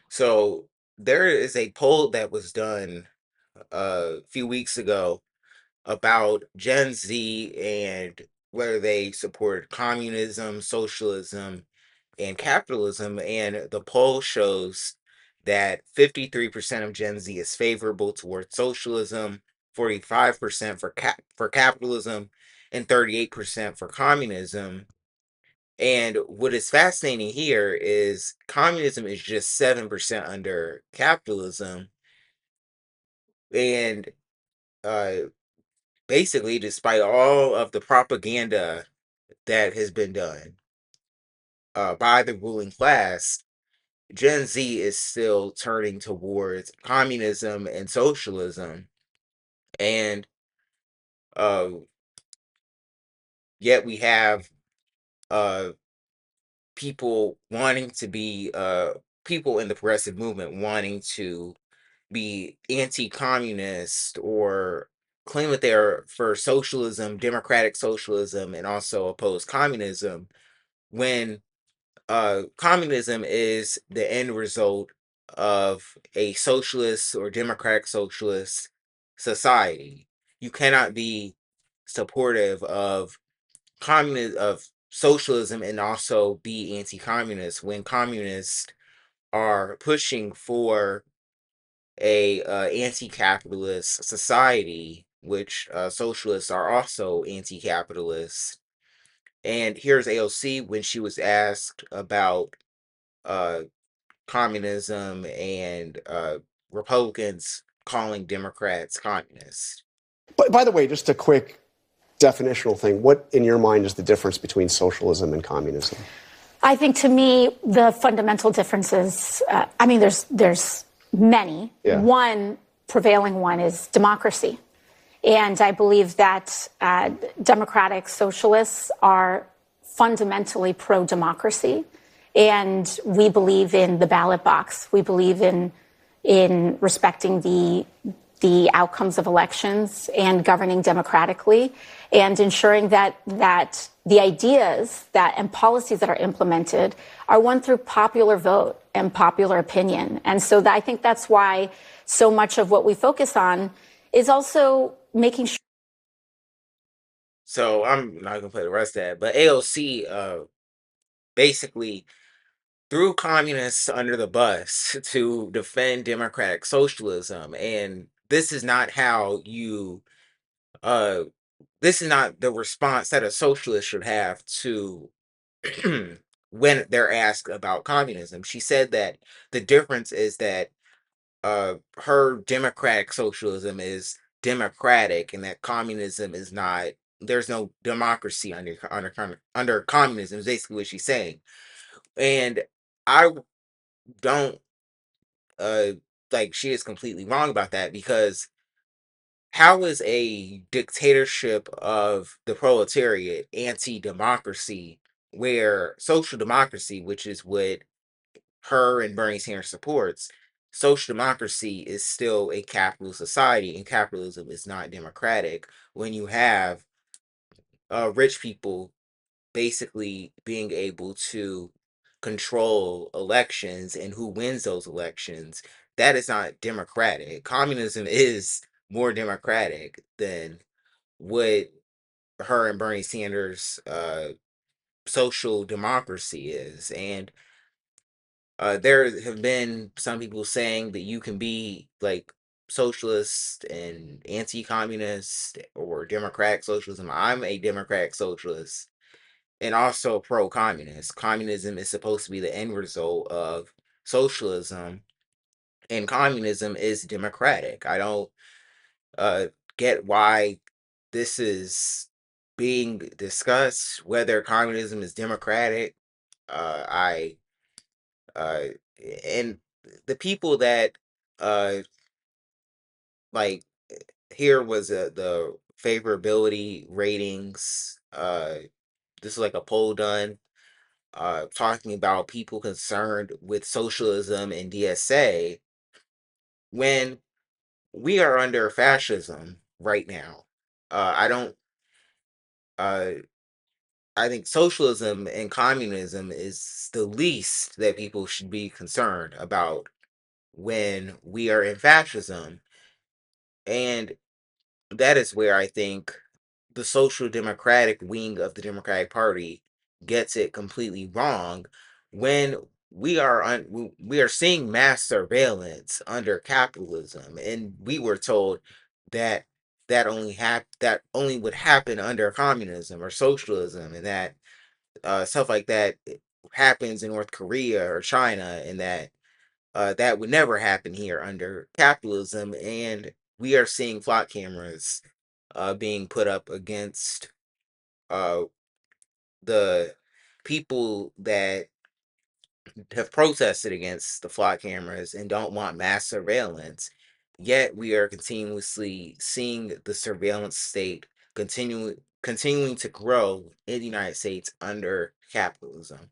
So there is a poll that was done a few weeks ago about Gen Z and whether they support communism, socialism, and capitalism. And the poll shows that 53% of Gen Z is favorable towards socialism, 45% for capitalism, and 38% for communism. And what is fascinating here is communism is just 7% under capitalism. And uh, basically, despite all of the propaganda that has been done by the ruling class, Gen Z is still turning towards communism and socialism. And uh, yet we have uh, people wanting to be, people in the progressive movement wanting to be anti-communist or claim that they're for socialism, democratic socialism, and also oppose communism when communism is the end result of a socialist or democratic socialist society. You cannot be supportive of communism of socialism and also be anti-communist when communists are pushing for a anti-capitalist society, which socialists are also anti-capitalist. And here's AOC when she was asked about uh, communism and Republicans calling Democrats communists. But by the way, just a quick definitional thing. What, in your mind, is the difference between socialism and communism? I think to me, the fundamental differences, there's many. Yeah. One prevailing one is democracy. And I believe that democratic socialists are fundamentally pro-democracy. And we believe in the ballot box. We believe in respecting the outcomes of elections and governing democratically and ensuring that the ideas and policies that are implemented are won through popular vote and popular opinion. And so I think that's why so much of what we focus on is also making sure. So I'm not gonna play the rest of that, but AOC basically threw communists under the bus to defend democratic socialism, and this is not how you uh this is not the response that a socialist should have to when they're asked about communism. She said that the difference is that her democratic socialism is democratic and that communism is not. There's no democracy under communism is basically what she's saying. And I don't uh like she is completely wrong about that because how is a dictatorship of the proletariat anti-democracy where social democracy, which is what her and Bernie Sanders supports, social democracy is still a capitalist society and capitalism is not democratic when you have rich people basically being able to control elections and who wins those elections. That is not democratic. Communism is more democratic than what her and Bernie Sanders social democracy is. And there have been some people saying that you can be like socialist and anti-communist or democratic socialism. I'm a democratic socialist and also pro-communist. Communism is supposed to be the end result of socialism, and communism is democratic. I don't uh, get why this is being discussed, whether communism is democratic. I uh, and the people that uh like here was the favorability ratings. This is like a poll done talking about people concerned with socialism and DSA when we are under fascism right now. I don't. Uh, I think socialism and communism is the least that people should be concerned about when we are in fascism. And that is where I think the social democratic wing of the Democratic Party gets it completely wrong when we are seeing mass surveillance under capitalism, and we were told that that only would happen under communism or socialism, and that stuff like that happens in North Korea or China, and that that would never happen here under capitalism. And we are seeing flock cameras being put up against uh, the people that have protested against the flock cameras and don't want mass surveillance. Yet we are continuously seeing the surveillance state continuing to grow in the United States under capitalism.